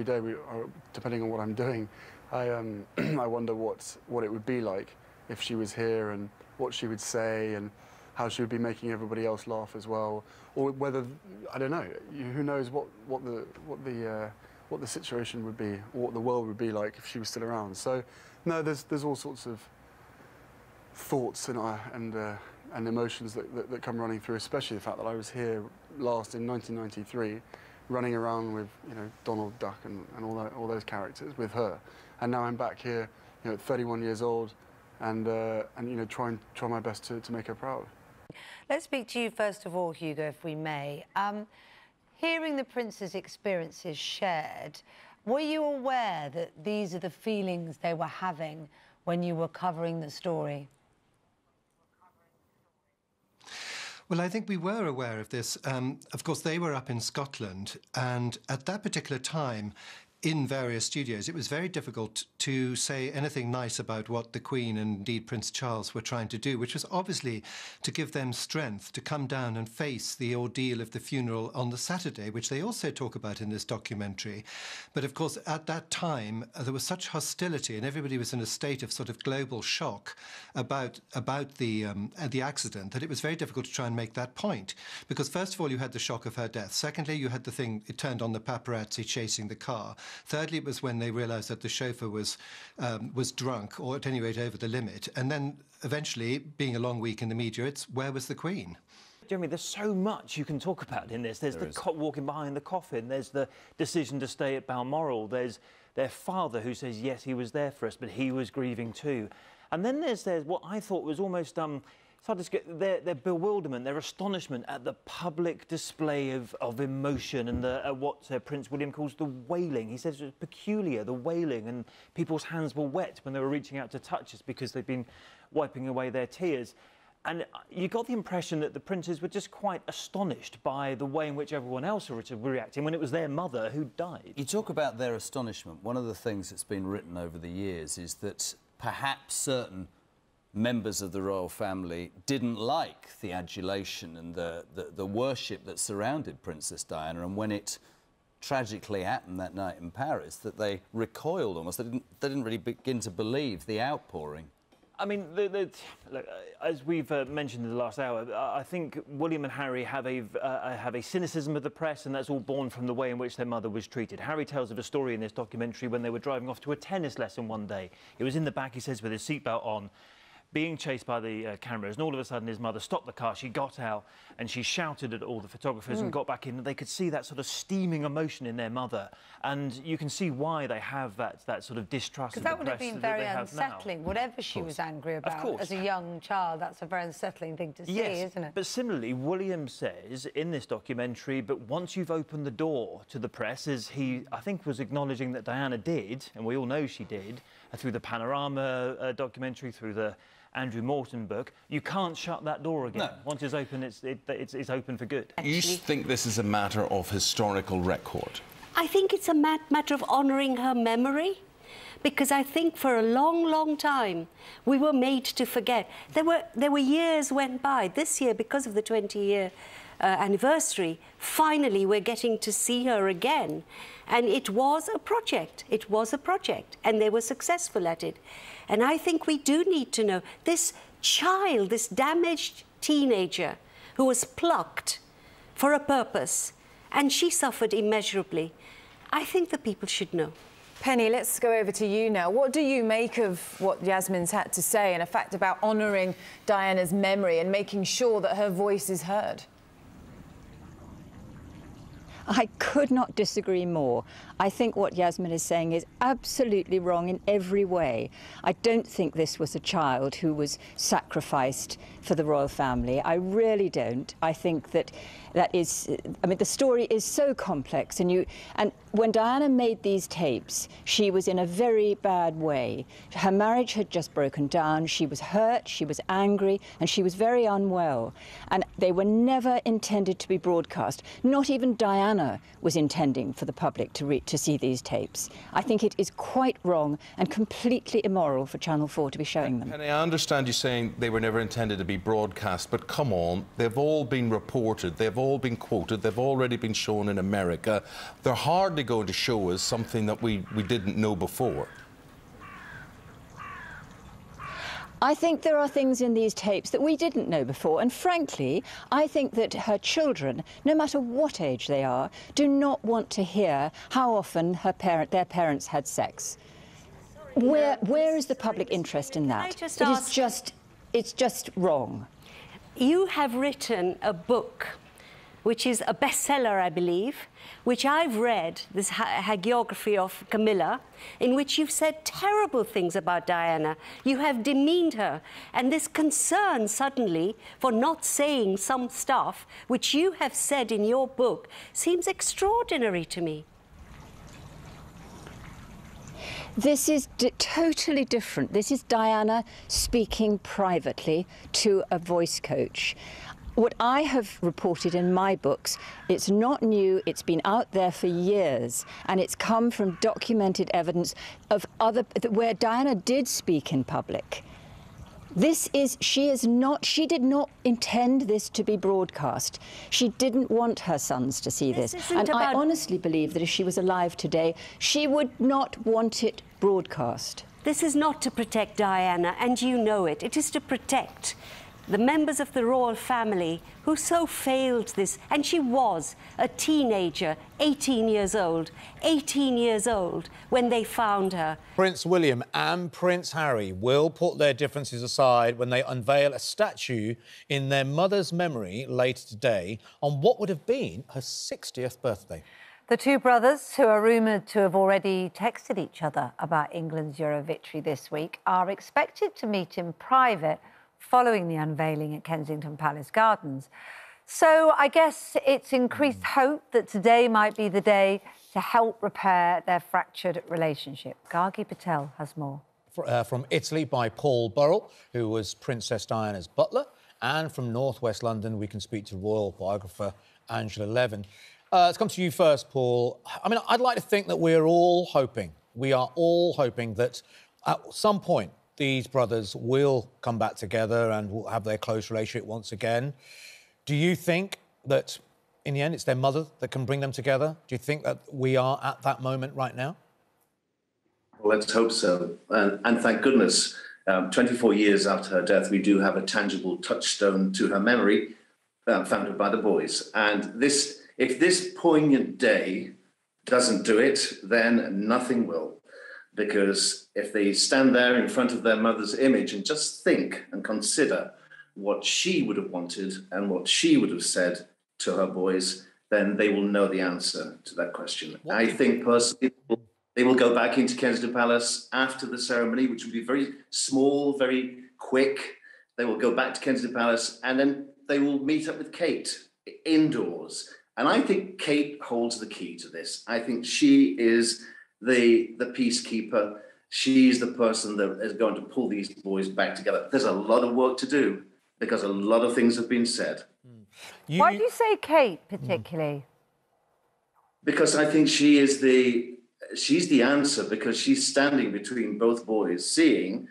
every day, depending on what I'm doing, I wonder what it would be like if she was here, and what she would say, and how she would be making everybody else laugh as well, or whether, I don't know, who knows what the situation would be, or what the world would be like if she was still around. So, no, there's all sorts of thoughts and emotions that come running through, especially the fact that I was here last in 1993, running around with, you know, Donald Duck and all those characters with her, and now I'm back here, you know, at 31 years old, and you know, try my best to make her proud. Let's speak to you first of all, Hugo, if we may. Hearing the Prince's experiences shared, were you aware that these are the feelings they were having when you were covering the story? Well, I think we were aware of this. Of course, they were up in Scotland, and at that particular time, in various studios, it was very difficult to say anything nice about what the Queen and indeed Prince Charles were trying to do, which was obviously to give them strength to come down and face the ordeal of the funeral on the Saturday, which they also talk about in this documentary. But of course, at that time, there was such hostility, and everybody was in a state of sort of global shock about the accident, that it was very difficult to try and make that point. Because first of all, you had the shock of her death. Secondly, you had the thing, it turned on the paparazzi chasing the car. Thirdly, it was when they realised that the chauffeur was drunk, or at any rate over the limit. And then eventually, being a long week in the media, it's where was the Queen? Jeremy, there's so much you can talk about in this. There's the cop walking behind the coffin. There's the decision to stay at Balmoral. There's their father who says, yes, he was there for us, but he was grieving too. And then there's what I thought was almost their bewilderment, their astonishment at the public display of emotion and what Prince William calls the wailing. He says it was peculiar, the wailing, and people's hands were wet when they were reaching out to touch us because they'd been wiping away their tears. And you got the impression that the princes were just quite astonished by the way in which everyone else was reacting when it was their mother who died. You talk about their astonishment. One of the things that's been written over the years is that perhaps certain members of the royal family didn't like the adulation and the worship that surrounded Princess Diana, and when it tragically happened that night in Paris, that they recoiled almost. They didn't really begin to believe the outpouring. I mean, look, as we've mentioned in the last hour, I think William and Harry have a cynicism of the press, and that's all born from the way in which their mother was treated. Harry tells of a story in this documentary when they were driving off to a tennis lesson one day. He was in the back, he says, with his seatbelt on, being chased by the cameras, and all of a sudden his mother stopped the car. She got out and she shouted at all the photographers and got back in, and they could see that sort of steaming emotion in their mother, and you can see why they have that sort of distrust of the press. Because that would have been very unsettling, whatever she was angry about. As a young child, that's a very unsettling thing to see, isn't it? But similarly, William says in this documentary, but once you've opened the door to the press, as he, I think, was acknowledging that Diana did, and we all know she did, through the Panorama documentary, through the Andrew Morton book, you can't shut that door again. No. Once it's open, it's open for good. You think this is a matter of historical record? I think it's a matter of honouring her memory, because I think for a long, long time we were made to forget. There were years went by. This year, because of the 20-year anniversary, finally we're getting to see her again. And it was a project. It was a project, and they were successful at it. And I think we do need to know this child, this damaged teenager who was plucked for a purpose, and she suffered immeasurably. I think the people should know. Penny, let's go over to you now. What do you make of what Yasmin's had to say, and a fact about honouring Diana's memory and making sure that her voice is heard? I could not disagree more. I think what Yasmin is saying is absolutely wrong in every way. I don't think this was a child who was sacrificed for the royal family. I really don't. I think that is, I mean, the story is so complex, and when Diana made these tapes, she was in a very bad way. Her marriage had just broken down. She was hurt, she was angry, and she was very unwell. And they were never intended to be broadcast. Not even Diana Diana was intending for the public to see these tapes. I think it is quite wrong and completely immoral for Channel 4 to be showing them. Penny, I understand you saying they were never intended to be broadcast, but come on, they've all been reported, they've all been quoted, they've already been shown in America. They're hardly going to show us something that we didn't know before. I think there are things in these tapes that we didn't know before, and frankly, I think that her children, no matter what age they are, do not want to hear how often their parents had sex. Where is the public interest in that? It's just wrong. You have written a book which is a bestseller, I believe, which I've read, this hagiography of Camilla, in which you've said terrible things about Diana. You have demeaned her. And this concern suddenly for not saying some stuff which you have said in your book seems extraordinary to me. This is totally different. This is Diana speaking privately to a voice coach. What I have reported in my books, it's not new, it's been out there for years, and it's come from documented evidence of where Diana did speak in public. She did not intend this to be broadcast. She didn't want her sons to see this. And I honestly believe that if she was alive today, she would not want it broadcast. This is not to protect Diana, and you know it. It is to protect the members of the royal family who so failed this. And she was a teenager, 18 years old when they found her. Prince William and Prince Harry will put their differences aside when they unveil a statue in their mother's memory later today on what would have been her 60th birthday. The two brothers, who are rumoured to have already texted each other about England's Euro victory this week, are expected to meet in private following the unveiling at Kensington Palace Gardens. So I guess it's increased hope that today might be the day to help repair their fractured relationship. Gargi Patel has more. From Italy by Paul Burrell, who was Princess Diana's butler, and from North West London we can speak to royal biographer Angela Levin. Let's come to you first, Paul. I mean, I'd like to think that we are all hoping that at some point these brothers will come back together and will have their close relationship once again. Do you think that, in the end, it's their mother that can bring them together? Do you think that we are at that moment right now? Well, let's hope so. And thank goodness, 24 years after her death, we do have a tangible touchstone to her memory founded by the boys. And if this poignant day doesn't do it, then nothing will. Because if they stand there in front of their mother's image and just think and consider what she would have wanted and what she would have said to her boys, then they will know the answer to that question. I think personally they will go back into Kensington Palace after the ceremony, which will be very small, very quick. They will go back to Kensington Palace and then they will meet up with Kate indoors. And I think Kate holds the key to this. I think she is the peacekeeper. She's the person that is going to pull these boys back together. There's a lot of work to do because a lot of things have been said. Why do you say Kate particularly? Because I think she's the answer, because she's standing between both boys, seeing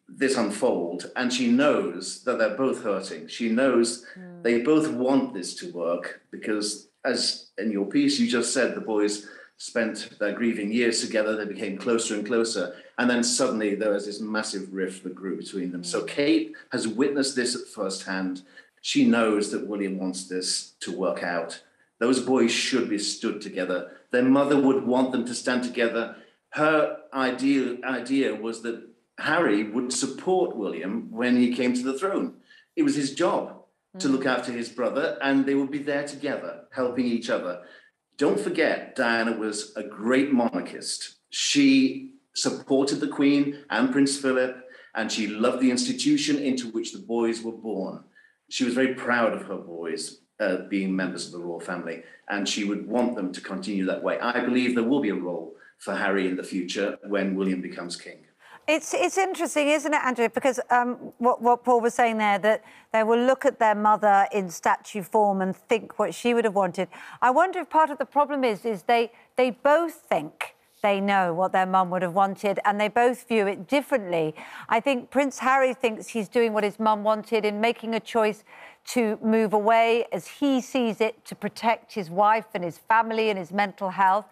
this unfold, and she knows that they're both hurting. She knows they both want this to work because, as in your piece you just said, the boys spent their grieving years together, they became closer and closer, and then suddenly there was this massive rift that grew between them. So Kate has witnessed this at first hand. She knows that William wants this to work out. Those boys should be stood together. Their mother would want them to stand together. Her idea was that Harry would support William when he came to the throne. It was his job to look after his brother, and they would be there together, helping each other. Don't forget, Diana was a great monarchist. She supported the Queen and Prince Philip, and she loved the institution into which the boys were born. She was very proud of her boys being members of the royal family, and she would want them to continue that way. I believe there will be a role for Harry in the future when William becomes king. It's interesting, isn't it, Andrea? Because what Paul was saying there, that they will look at their mother in statue form and think what she would have wanted. I wonder if part of the problem is they both think they know what their mum would have wanted, and they both view it differently. I think Prince Harry thinks he's doing what his mum wanted in making a choice to move away, as he sees it, to protect his wife and his family and his mental health.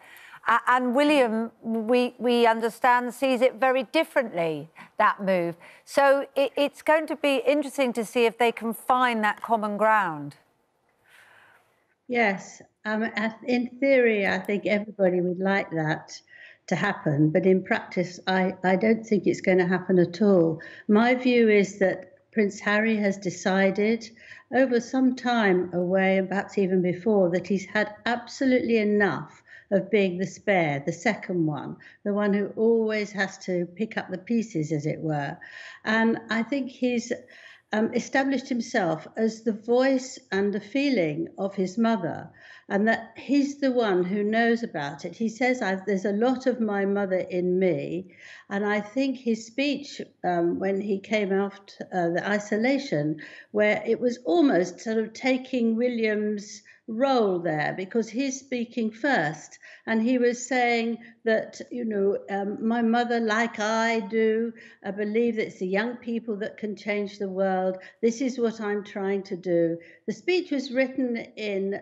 And William, we understand, sees it very differently, that move. So it's going to be interesting to see if they can find that common ground. Yes, in theory, I think everybody would like that to happen, but in practice, I don't think it's going to happen at all. My view is that Prince Harry has decided over some time away, and perhaps even before, that he's had absolutely enough of being the spare, the second one, the one who always has to pick up the pieces, as it were. And I think he's established himself as the voice and the feeling of his mother, and that he's the one who knows about it. He says, there's a lot of my mother in me. And I think his speech when he came out the isolation, where it was almost sort of taking William's role there, because he's speaking first, and he was saying that, you know, my mother, like I do, I believe that it's the young people that can change the world. This is what I'm trying to do. The speech was written in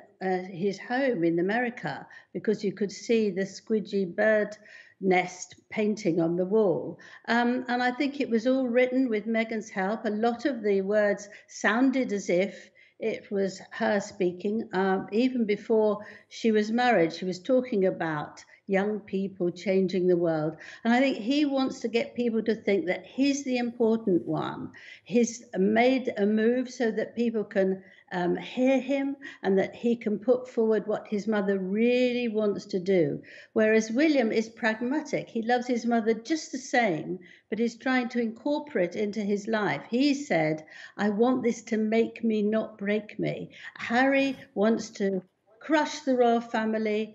his home in America, because you could see the squidgy bird nest painting on the wall. And I think it was all written with Meghan's help. A lot of the words sounded as if it was her speaking. Even before she was married, she was talking about young people changing the world. And I think he wants to get people to think that he's the important one. He's made a move so that people can hear him, and that he can put forward what his mother really wants to do. Whereas William is pragmatic. He loves his mother just the same, but is trying to incorporate into his life. He said, I want this to make me, not break me. Harry wants to crush the royal family.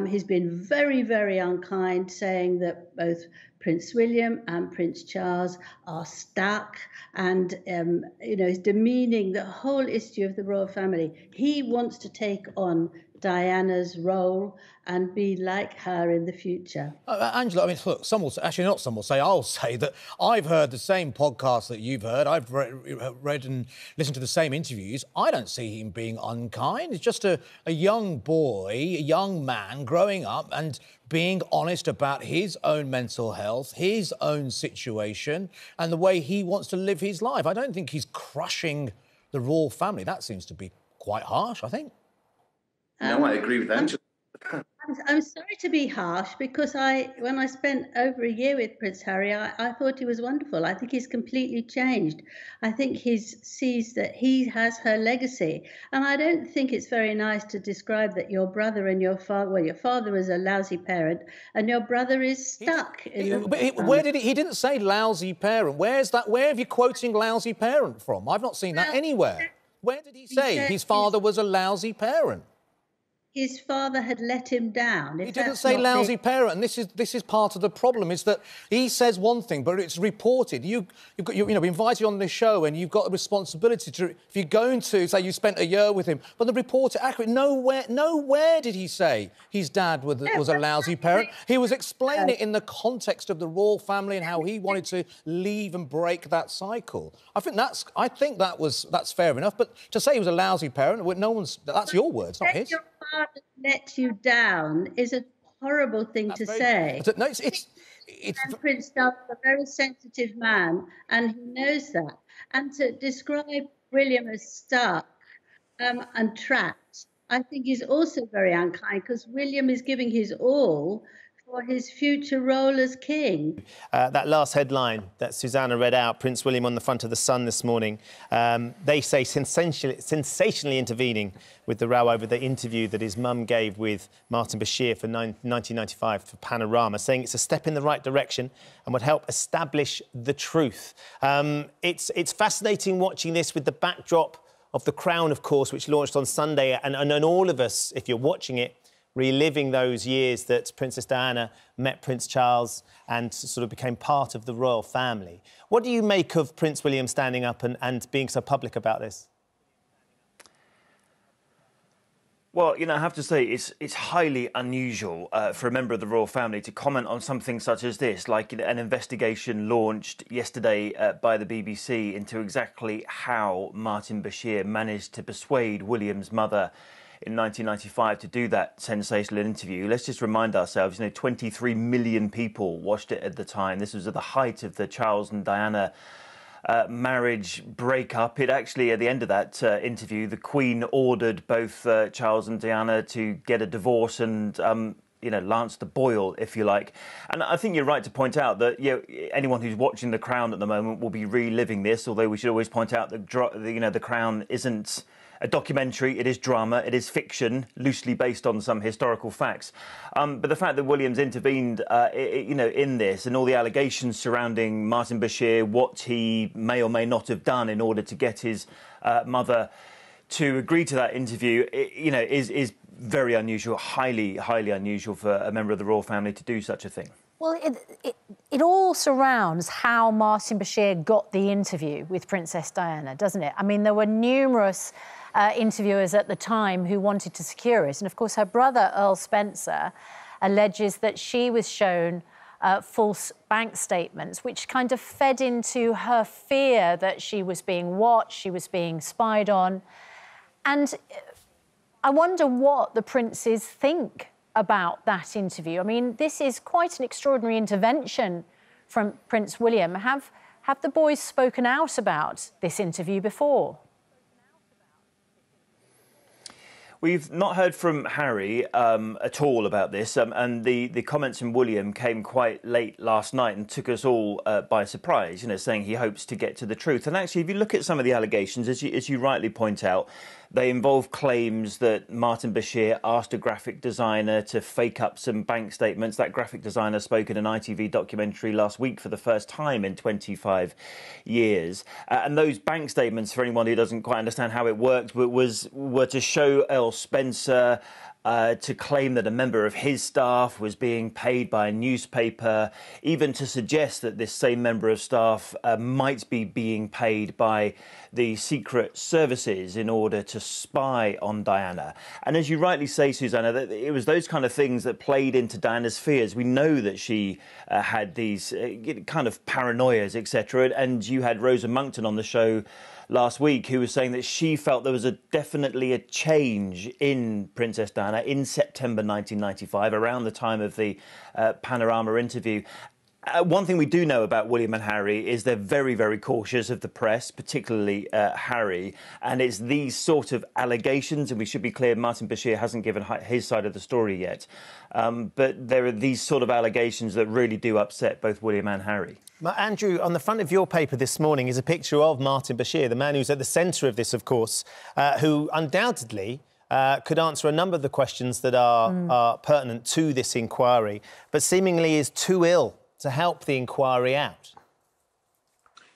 He's been very, very unkind, saying that both Prince William and Prince Charles are stuck, and you know, is demeaning the whole issue of the royal family. He wants to take on Diana's role and be like her in the future. Angela, I mean, look, some will say, actually not some will say, I'll say that I've heard the same podcast that you've heard. I've read and listened to the same interviews. I don't see him being unkind. It's just a young boy, a young man growing up and being honest about his own mental health, his own situation, and the way he wants to live his life. I don't think he's crushing the royal family. That seems to be quite harsh, I think. No, I agree with Angela. I'm sorry to be harsh, because when I spent over a year with Prince Harry, I thought he was wonderful. I think he's completely changed. I think he sees that he has her legacy. And I don't think it's very nice to describe that your brother and your father, well, your father is a lousy parent and your brother is stuck. Where did he didn't say lousy parent. Where's that? Where have you quoting lousy parent from? I've not seen that anywhere. Where did he say his father was a lousy parent? His father had let him down. He didn't say lousy parent, and this is part of the problem, is that he says one thing, but it's reported. You've been invited on this show, and you've got a responsibility to, if you're going to say you spent a year with him, but the report is accurate. Nowhere did he say his dad was a lousy parent. He was explaining it in the context of the royal family and how he wanted to leave and break that cycle. I think that's fair enough. But to say he was a lousy parent, that's your words, not his. Father let you down is a horrible thing to say. No, it's and Prince Charles is a very sensitive man, and he knows that. And to describe William as stuck and trapped, I think is also very unkind, because William is giving his all for his future role as king. That last headline that Susanna read out, Prince William on the front of the Sun this morning, they say sensationally intervening with the row over the interview that his mum gave with Martin Bashir for 1995 for Panorama, saying it's a step in the right direction and would help establish the truth. It's fascinating watching this with the backdrop of The Crown, of course, which launched on Sunday, and all of us, if you're watching it, reliving those years that Princess Diana met Prince Charles and sort of became part of the royal family. What do you make of Prince William standing up and being so public about this? Well, you know, I have to say it's highly unusual for a member of the royal family to comment on something such as this, like an investigation launched yesterday by the BBC into exactly how Martin Bashir managed to persuade William's mother in 1995 to do that sensational interview. Let's just remind ourselves, you know, 23 million people watched it at the time. This was at the height of the Charles and Diana marriage breakup. It actually, at the end of that interview, the Queen ordered both Charles and Diana to get a divorce and, you know, lance the boil, if you like. And I think you're right to point out that, you know, anyone who's watching The Crown at the moment will be reliving this, although we should always point out that, you know, The Crown isn't a documentary, it is drama, it is fiction, loosely based on some historical facts. But the fact that Williams intervened, you know, in this and all the allegations surrounding Martin Bashir, what he may or may not have done in order to get his mother to agree to that interview, you know, is very unusual, highly unusual for a member of the royal family to do such a thing. Well, it all surrounds how Martin Bashir got the interview with Princess Diana, doesn't it? I mean, there were numerous interviewers at the time who wanted to secure it. And, of course, her brother, Earl Spencer, alleges that she was shown false bank statements, which kind of fed into her fear that she was being watched, she was being spied on. And I wonder what the princes think about that interview. I mean, this is quite an extraordinary intervention from Prince William. Have the boys spoken out about this interview before? We've not heard from Harry at all about this, and the comments from William came quite late last night and took us all by surprise, you know, saying he hopes to get to the truth. And actually, if you look at some of the allegations, as you rightly point out, they involve claims that Martin Bashir asked a graphic designer to fake up some bank statements. That graphic designer spoke in an ITV documentary last week for the first time in 25 years. And those bank statements, for anyone who doesn't quite understand how it worked, were to show Earl Spencer to claim that a member of his staff was being paid by a newspaper, even to suggest that this same member of staff might be being paid by the secret services in order to spy on Diana. And as you rightly say, Susanna, that it was those kind of things that played into Diana's fears. We know that she had these kind of paranoias, etc. And you had Rosa Monckton on the show last week who was saying that she felt there was definitely a change in Princess Diana in September 1995, around the time of the Panorama interview. One thing we do know about William and Harry is they're very, very cautious of the press, particularly Harry. And it's these sort of allegations, and we should be clear, Martin Bashir hasn't given his side of the story yet. But there are these sort of allegations that really do upset both William and Harry. Andrew, on the front of your paper this morning is a picture of Martin Bashir, the man who's at the centre of this, of course, who undoubtedly could answer a number of the questions that are pertinent to this inquiry, but seemingly is too ill to help the inquiry out.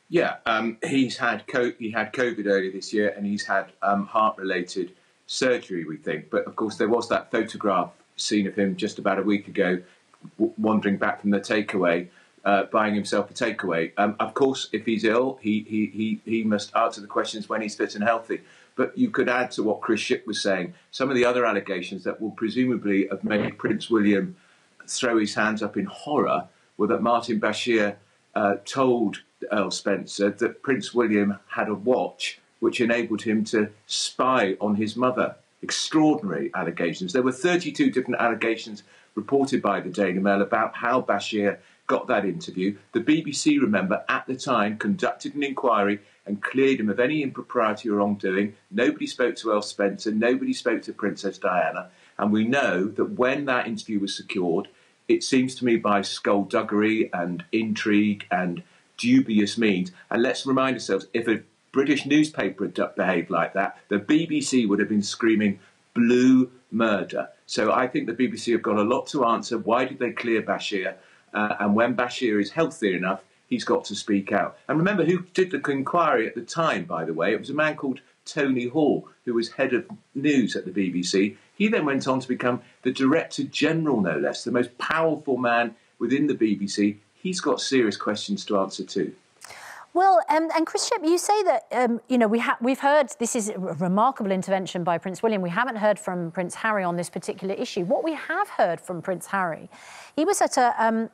Yeah, he had COVID earlier this year, and he's had heart-related surgery, we think. But of course, there was that photograph seen of him just about a week ago, wandering back from the takeaway, buying himself a takeaway. Of course, if he's ill, he must answer the questions when he's fit and healthy. But you could add to what Chris Shipp was saying, some of the other allegations that will presumably have made Prince William throw his hands up in horror were that Martin Bashir told Earl Spencer that Prince William had a watch which enabled him to spy on his mother. Extraordinary allegations. There were 32 different allegations reported by the Daily Mail about how Bashir got that interview. The BBC, remember, at the time conducted an inquiry and cleared him of any impropriety or wrongdoing. Nobody spoke to Earl Spencer, nobody spoke to Princess Diana. And we know that when that interview was secured, it seems to me by skullduggery and intrigue and dubious means. And let's remind ourselves, if a British newspaper had behaved like that, the BBC would have been screaming blue murder. So I think the BBC have got a lot to answer. Why did they clear Bashir? And when Bashir is healthy enough, he's got to speak out. And remember who did the inquiry at the time, by the way. It was a man called Tony Hall, who was head of news at the BBC. He then went on to become the Director General, no less, the most powerful man within the BBC. He's got serious questions to answer too. Well, and Chris Shephard, you say that, you know, we've heard, this is a remarkable intervention by Prince William. We haven't heard from Prince Harry on this particular issue. What we have heard from Prince Harry, he was at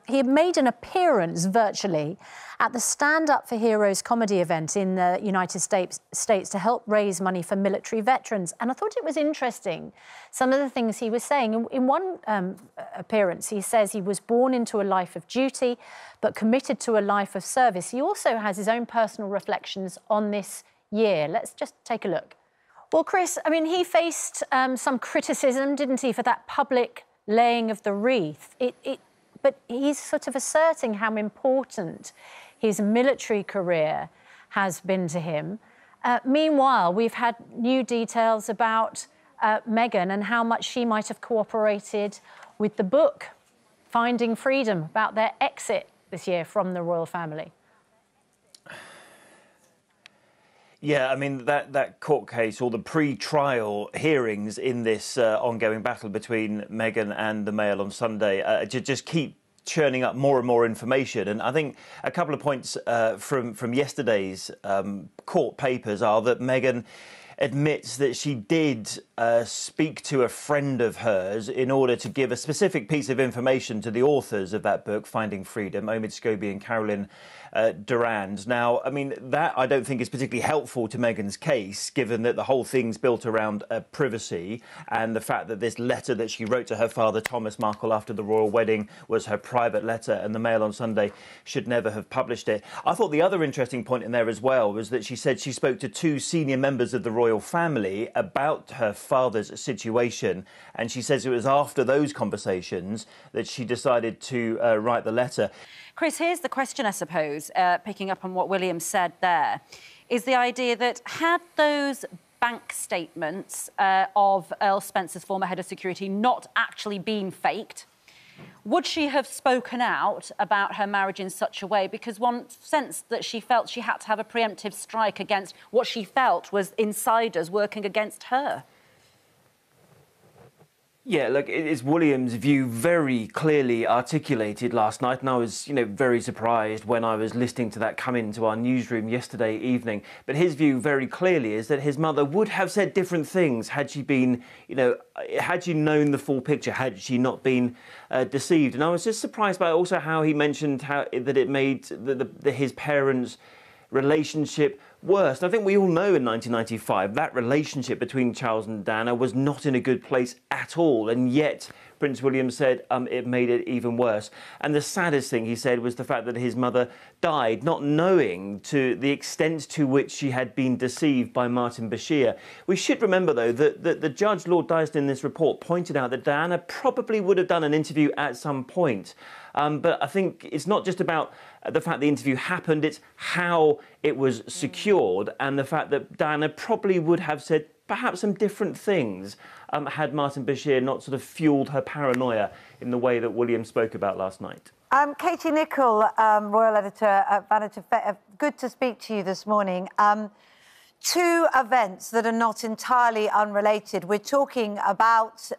he had made an appearance virtually at the Stand Up for Heroes comedy event in the United States to help raise money for military veterans. And I thought it was interesting, some of the things he was saying. In one appearance, he says he was born into a life of duty, but committed to a life of service. He also has his own personal reflections on this year. Let's just take a look. Well, Chris, I mean, he faced some criticism, didn't he, for that public laying of the wreath. But he's sort of asserting how important his military career has been to him. Meanwhile, we've had new details about Meghan and how much she might have cooperated with the book, Finding Freedom, about their exit this year from the royal family. Yeah, I mean, that court case, or the pre-trial hearings in this ongoing battle between Meghan and the Mail on Sunday, just keep churning up more and more information. And I think a couple of points from yesterday's court papers are that Meghan admits that she did speak to a friend of hers in order to give a specific piece of information to the authors of that book, Finding Freedom, Omid Scobie and Carolyn Durand. Now, I mean, that I don't think is particularly helpful to Meghan's case, given that the whole thing's built around privacy and the fact that this letter that she wrote to her father, Thomas Markle, after the royal wedding was her private letter, and the Mail on Sunday should never have published it. I thought the other interesting point in there as well was that she said she spoke to two senior members of the royal family about her father's situation, and she says it was after those conversations that she decided to write the letter. Chris, here's the question, I suppose, picking up on what William said there, is the idea that had those bank statements of Earl Spencer's former head of security not actually been faked, would she have spoken out about her marriage in such a way? Because one sensed that she felt she had to have a preemptive strike against what she felt was insiders working against her. Yeah, look, it's William's view very clearly articulated last night, and I was, very surprised when I was listening to that come into our newsroom yesterday evening. But his view very clearly is that his mother would have said different things had she been, had she known the full picture, had she not been deceived. And I was just surprised by also how he mentioned that it made his parents' relationship worse. And I think we all know in 1995 that relationship between Charles and Diana was not in a good place at all, and yet Prince William said it made it even worse. And the saddest thing he said was the fact that his mother died not knowing to the extent to which she had been deceived by Martin Bashir. We should remember, though, that the judge, Lord Dyson, in this report pointed out that Diana probably would have done an interview at some point. But I think it's not just about the fact the interview happened, it's how it was secured, and the fact that Diana probably would have said perhaps some different things had Martin Bashir not sort of fuelled her paranoia in the way that William spoke about last night. Katie Nicholl, Royal Editor at Vanity Fair, good to speak to you this morning. Two events that are not entirely unrelated. We're talking about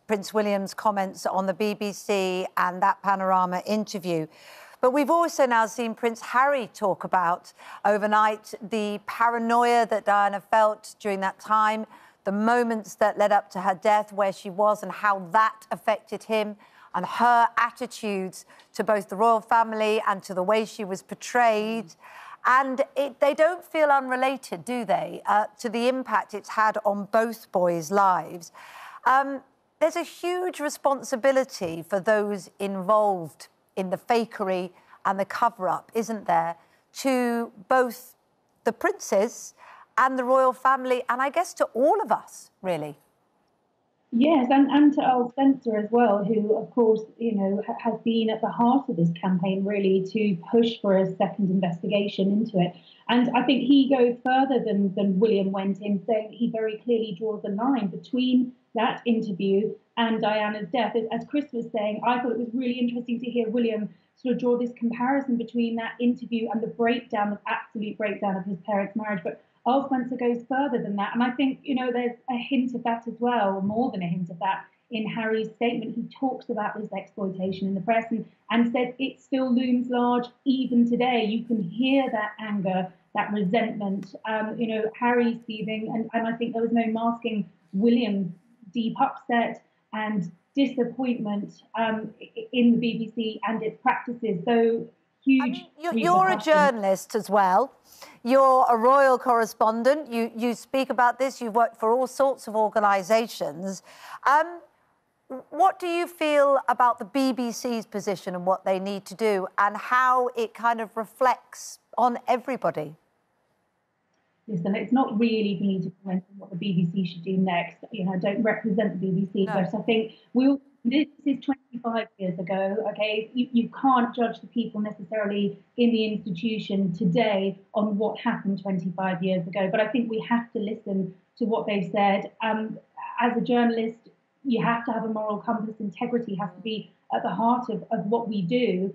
Prince William's comments on the BBC and that Panorama interview. But we've also now seen Prince Harry talk about overnight the paranoia that Diana felt during that time, the moments that led up to her death, where she was and how that affected him, and her attitudes to both the royal family and to the way she was portrayed. And they don't feel unrelated, do they, to the impact it's had on both boys' lives. There's a huge responsibility for those involved in the fakery and the cover-up, isn't there, to both the princes and the royal family, and I guess to all of us, really. Yes, and to Earl Spencer as well, who, of course, has been at the heart of this campaign, really, to push for a second investigation into it. And I think he goes further than William went in, saying he very clearly draws a line between that interview and Diana's death. As Chris was saying, I thought it was really interesting to hear William sort of draw this comparison between that interview and the absolute breakdown of his parents' marriage. But Earl Spencer goes further than that. And I think, you know, there's a hint of that as well, or more than a hint of that, in Harry's statement. He talks about this exploitation in the press and said it still looms large even today. You can hear that anger, that resentment. You know, Harry's seething, and I think there was no masking William's deep upset and disappointment in the BBC and its practices. So huge. I mean, you're a journalist as well. You're a royal correspondent. You speak about this. You've worked for all sorts of organisations. What do you feel about the BBC's position and what they need to do, and how it kind of reflects on everybody? Listen, it's not really for me to comment on what the BBC should do next. You know, I don't represent the BBC, no. But I think this is 25 years ago, okay? You can't judge the people necessarily in the institution today on what happened 25 years ago. But I think we have to listen to what they've said. As a journalist, you have to have a moral compass. Integrity has to be at the heart of what we do,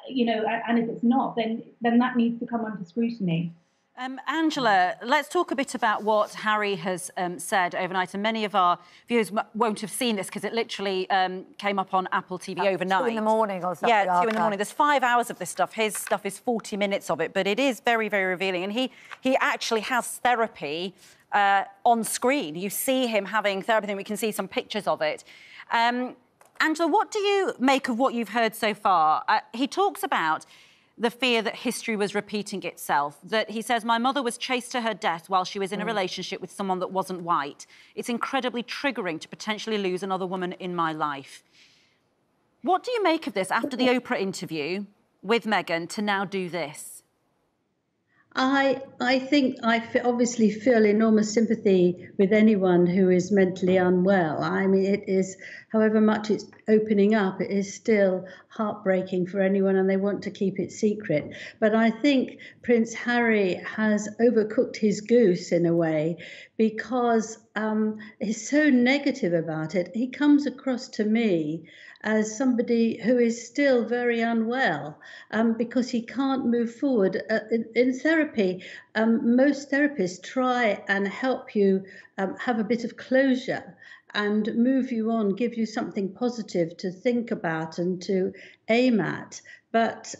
you know, and if it's not, then that needs to come under scrutiny. Angela, let's talk a bit about what Harry has said overnight. And many of our viewers won't have seen this because it literally came up on Apple TV overnight. 2 in the morning or something. Yeah, 2 in the morning. There's 5 hours of this stuff. His stuff is 40 minutes of it, but it is very, very revealing. And he actually has therapy on screen. You see him having therapy, and we can see some pictures of it. Angela, what do you make of what you've heard so far? He talks about the fear that history was repeating itself, that he says, my mother was chased to her death while she was in a relationship with someone that wasn't white. It's incredibly triggering to potentially lose another woman in my life. What do you make of this after the Oprah interview with Meghan to now do this? I think obviously feel enormous sympathy with anyone who is mentally unwell. I mean, it is, however much it's opening up, it is still heartbreaking for anyone, and they want to keep it secret. But I think Prince Harry has overcooked his goose in a way, because he's so negative about it. He comes across to me as somebody who is still very unwell, because he can't move forward. In therapy, most therapists try and help you have a bit of closure and move you on, give you something positive to think about and to aim at. But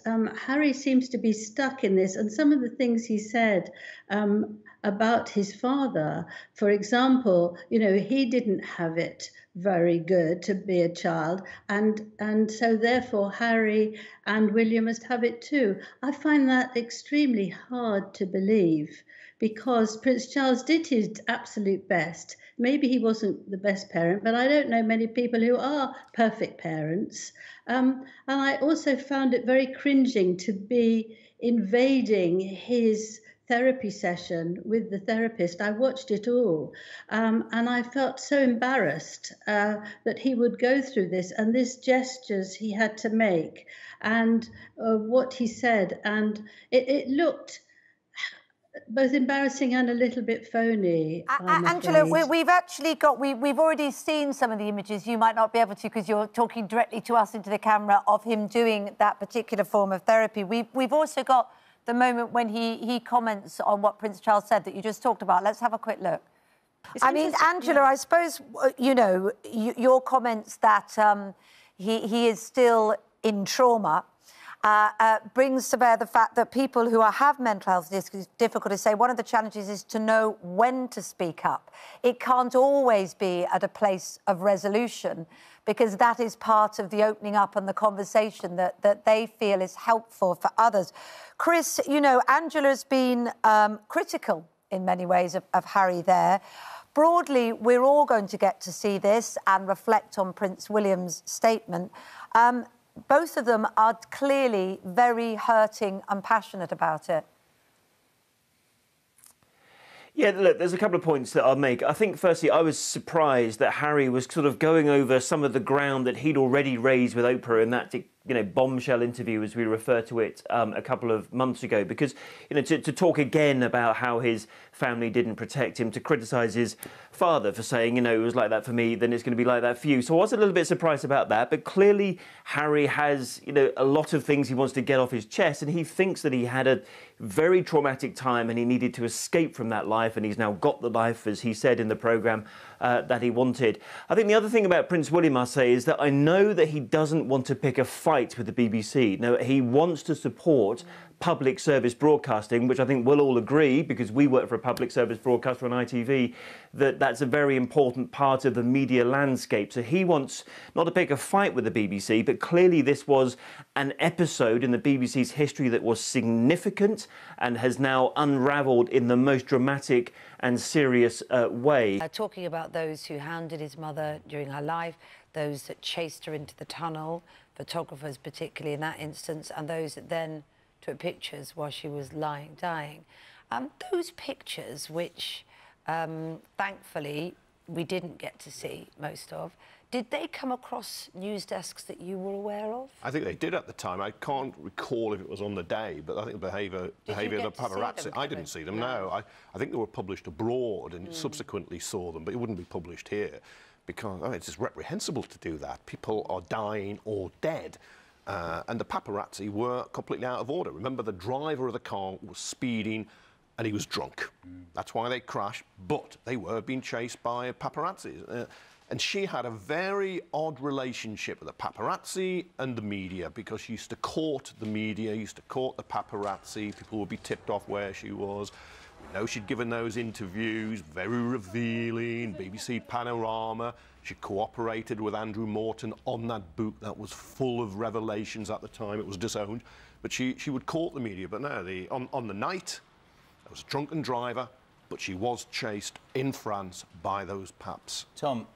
Harry seems to be stuck in this, and some of the things he said about his father, for example, you know, he didn't have it very good to be a child, and so therefore Harry and William must have it too. I find that extremely hard to believe, because Prince Charles did his absolute best. Maybe he wasn't the best parent, but I don't know many people who are perfect parents. And I also found it very cringing to be invading his therapy session with the therapist. I watched it all, and I felt so embarrassed that he would go through this, and these gestures he had to make, and what he said, and it looked both embarrassing and a little bit phony. Angela, we've actually got, we've already seen some of the images. You might not be able to because you're talking directly to us into the camera of him doing that particular form of therapy. We've also got the moment when he comments on what Prince Charles said that you just talked about. Let's have a quick look. I mean, Angela, I suppose, you know, your comments that he is still in trauma brings to bear the fact that people who have mental health difficulties say one of the challenges is to know when to speak up. It can't always be at a place of resolution, because that is part of the opening up and the conversation that they feel is helpful for others. Chris, you know, Angela's been critical in many ways of Harry there. Broadly, we're all going to get to see this and reflect on Prince William's statement. Both of them are clearly very hurting and passionate about it. Yeah, look, there's a couple of points that I'll make. I think, firstly, I was surprised that Harry was sort of going over some of the ground that he'd already raised with Oprah, and that you know, bombshell interview, as we refer to it, a couple of months ago, because, you know, to talk again about how his family didn't protect him, to criticise his father for saying, you know, it was like that for me, then it's going to be like that for you. So I was a little bit surprised about that, but clearly Harry has, you know, a lot of things he wants to get off his chest, and he thinks that he had a very traumatic time and he needed to escape from that life, and he's now got the life, as he said in the programme, that he wanted. I think the other thing about Prince William, I say, is that I know that he doesn't want to pick a fight with the BBC. No, he wants to support public service broadcasting, which I think we'll all agree, because we work for a public service broadcaster on ITV, that that's a very important part of the media landscape. So he wants not to pick a fight with the BBC, but clearly this was an episode in the BBC's history that was significant and has now unravelled in the most dramatic and serious way. Talking about those who hounded his mother during her life, those that chased her into the tunnel, photographers particularly in that instance, and those that then took pictures while she was lying, dying. Those pictures, which thankfully we didn't get to see most of, did they come across news desks that you were aware of? I think they did at the time. I can't recall if it was on the day, but I think the behaviour of the paparazzi, I didn't see them, no. I think they were published abroad and subsequently saw them, but it wouldn't be published here because it's just reprehensible to do that. People are dying or dead. And the paparazzi were completely out of order. Remember, the driver of the car was speeding and he was drunk. That's why they crashed, but they were being chased by paparazzi. And she had a very odd relationship with the paparazzi and the media, because she used to court the media, used to court the paparazzi. People would be tipped off where she was. You know, she'd given those interviews, very revealing, BBC Panorama. She cooperated with Andrew Morton on that book that was full of revelations at the time. It was disowned. But she would court the media. But no, on the night, there was a drunken driver, but she was chased in France by those paps. Tom,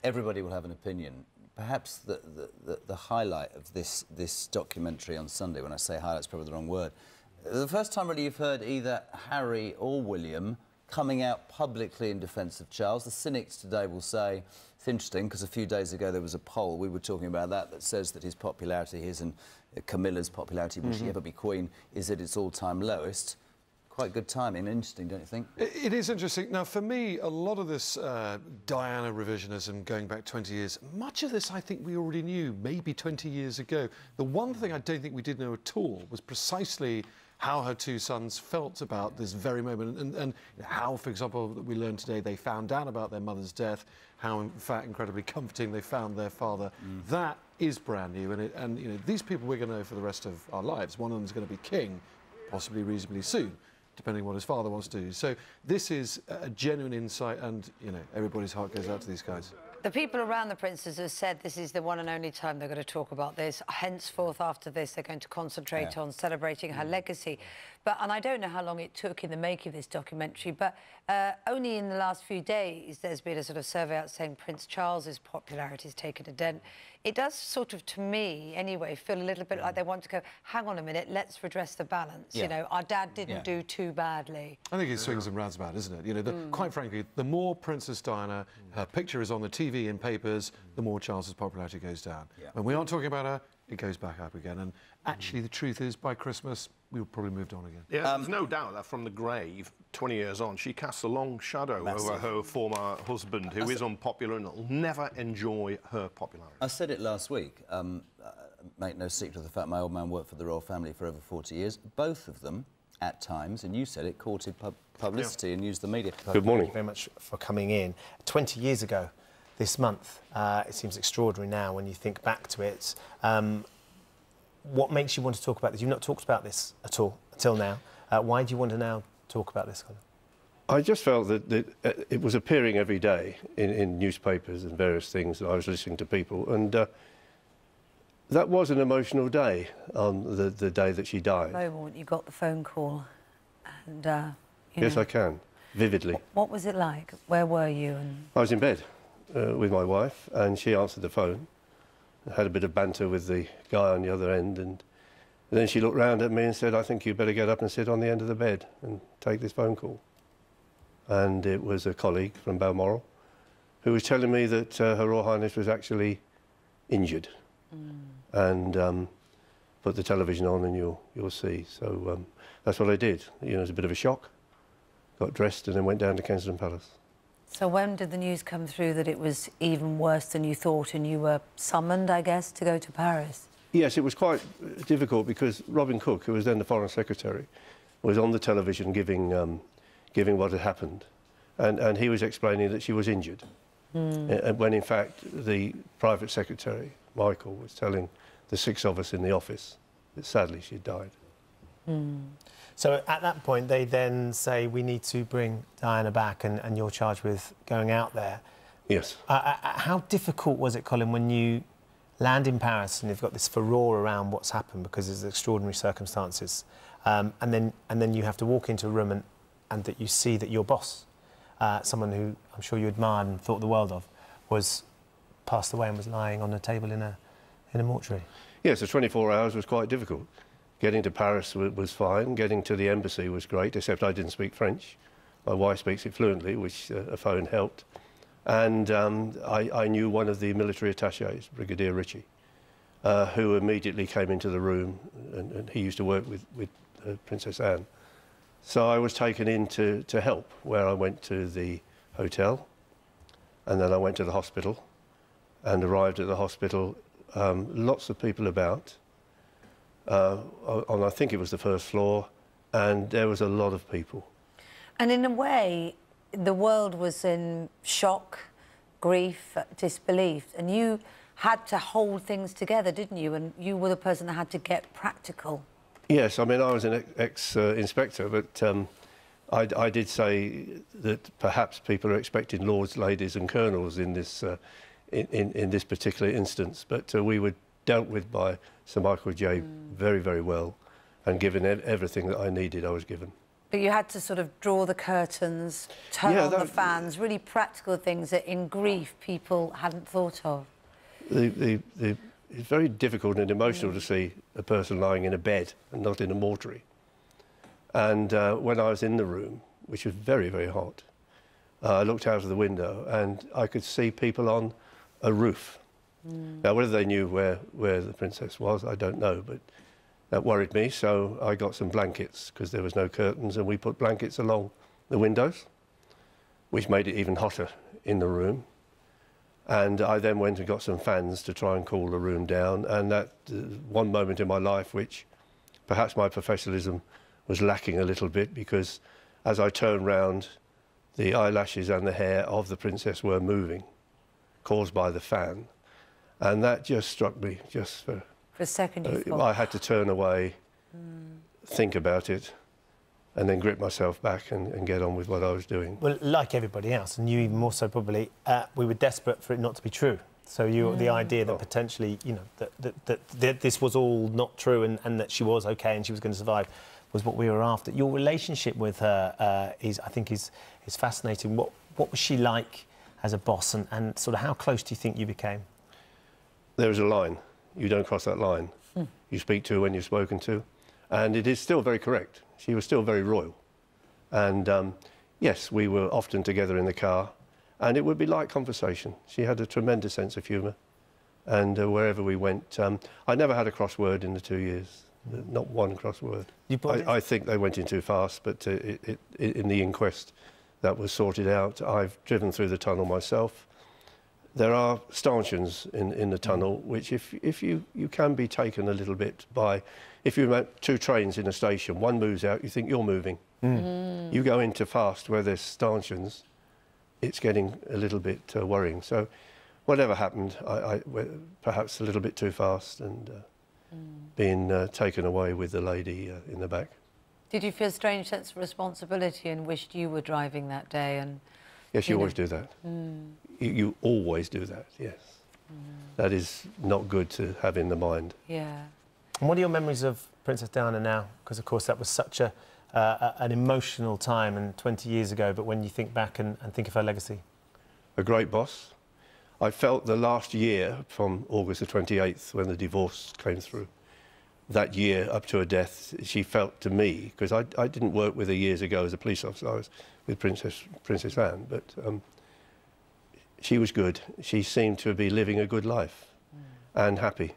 everybody will have an opinion. Perhaps the highlight of this documentary on Sunday, when I say highlight's probably the wrong word, the first time really you've heard either Harry or William coming out publicly in defence of Charles. The cynics today will say, it's interesting, because a few days ago there was a poll, we were talking about that says that his popularity, his and Camilla's popularity, will she ever be Queen, is at its all-time lowest. Quite good timing. Interesting, don't you think? It is interesting. Now, for me, a lot of this Diana revisionism going back 20 years, much of this I think we already knew, maybe 20 years ago. The one thing I don't think we did know at all was precisely how her two sons felt about this very moment, and how, for example, we learned today they found out about their mother's death, how, in fact, incredibly comforting they found their father. That is brand new, and you know, these people we're going to know for the rest of our lives. One of them is going to be king, possibly reasonably soon, depending on what his father wants to do. So this is a genuine insight, and, you know, everybody's heart goes out to these guys. The people around the princess have said this is the one and only time they're going to talk about this. Henceforth, after this, they're going to concentrate on celebrating her legacy. And I don't know how long it took in the making of this documentary, but only in the last few days there's been a sort of survey out saying Prince Charles's popularity has taken a dent. It does sort of, to me anyway, feel a little bit like they want to go, hang on a minute, let's redress the balance. You know, our dad didn't do too badly. I think it swings and roundabouts, isn't it? You know, quite frankly, the more Princess Diana, her picture is on the TV and papers, the more Charles's popularity goes down. When we aren't talking about her, it goes back up again. And actually, the truth is, by Christmas, we've probably moved on again. Yeah, there's no doubt that from the grave, 20 years on, she casts a long shadow over her former husband, who is unpopular and will never enjoy her popularity. I said it last week. Make no secret of the fact my old man worked for the royal family for over 40 years. Both of them, at times, and you said it, courted publicity and used the media. Good morning. Thank you very much for coming in. 20 years ago this month, it seems extraordinary now when you think back to it. What makes you want to talk about this? You've not talked about this at all until now. Why do you want to now talk about this? I just felt that it was appearing every day in newspapers and various things that I was listening to people, and that was an emotional day on the day that she died. The moment you got the phone call, and yes, I can, vividly. What was it like? Where were you? And I was in bed with my wife, and she answered the phone. I had a bit of banter with the guy on the other end, and then she looked round at me and said, I think you better get up and sit on the end of the bed and take this phone call. And it was a colleague from Balmoral who was telling me that Her Royal Highness was actually injured. and put the television on and you'll see. So that's what I did. You know, it was a bit of a shock. Got dressed and then went down to Kensington Palace. So when did the news come through that it was even worse than you thought and you were summoned, I guess, to go to Paris? Yes, it was quite difficult because Robin Cook, who was then the Foreign Secretary, was on the television giving what had happened. And he was explaining that she was injured. When in fact the private secretary, Michael, was telling the 6 of us in the office that sadly she'd died. So at that point they then say, we need to bring Diana back, and you're charged with going out there. Yes. How difficult was it, Colin, when you land in Paris and you've got this furore around what's happened because there's extraordinary circumstances, and then you have to walk into a room and that you see that your boss, someone who I'm sure you admired and thought the world of, was passed away and was lying on a table in a mortuary? Yes, the 24 hours was quite difficult. Getting to Paris was fine. Getting to the embassy was great, except I didn't speak French. My wife speaks it fluently, which a phone helped. And I knew one of the military attachés, Brigadier Ritchie, who immediately came into the room, and he used to work with Princess Anne. So I was taken in to help, where I went to the hotel, and then I went to the hospital, and arrived at the hospital, lots of people about, on I think it was the first floor, and there was a lot of people. And in a way, the world was in shock, grief, disbelief, and you had to hold things together, didn't you? And you were the person that had to get practical. Yes, I mean, I was an ex-inspector, but I did say that perhaps people are expecting lords, ladies and colonels in this, in this particular instance, but we were dealt with by Sir Michael J. very, very well, and given everything that I needed, I was given. But you had to sort of draw the curtains, turn on the fans, really practical things that in grief people hadn't thought of. It's very difficult and emotional to see a person lying in a bed and not in a mortuary. And when I was in the room, which was very, very hot, I looked out of the window and I could see people on a roof. Now, whether they knew where the princess was, I don't know, but that worried me, so I got some blankets, because there was no curtains, and we put blankets along the windows, which made it even hotter in the room. And I then went and got some fans to try and cool the room down, and that one moment in my life which perhaps my professionalism was lacking a little bit, because as I turned round, the eyelashes and the hair of the princess were moving, caused by the fan. And that just struck me, just for a second you thought. I had to turn away, think about it, and then grip myself back and get on with what I was doing. Well, like everybody else, and you even more so probably, we were desperate for it not to be true. So the idea that potentially, you know, that this was all not true and that she was okay and she was going to survive was what we were after. Your relationship with her I think is fascinating. What was she like as a boss, and sort of how close do you think you became? There is a line. You don't cross that line. You speak to when you're spoken to. And it is still very correct. She was still very royal. And yes, we were often together in the car, and it would be light conversation. She had a tremendous sense of humour. And wherever we went, I never had a crossword in the 2 years. Not one crossword. I think they went in too fast, but in the inquest that was sorted out. I've driven through the tunnel myself. There are stanchions in the tunnel, which if you can be taken a little bit by, if you have 2 trains in a station, one moves out, you think you're moving. You go into fast where there's stanchions, it's getting a little bit worrying. So whatever happened, I perhaps a little bit too fast and being taken away with the lady in the back. Did you feel a strange sense of responsibility and wished you were driving that day? And yes, you always do that. You always do that, yes. That is not good to have in the mind. Yeah. And what are your memories of Princess Diana now? Because, of course, that was such an emotional time and 20 years ago, but when you think back and think of her legacy? A great boss. I felt the last year, from August the 28th, when the divorce came through, that year up to her death, she felt to me, because I didn't work with her years ago as a police officer, I was with Princess Anne, but she was good. She seemed to be living a good life and happy.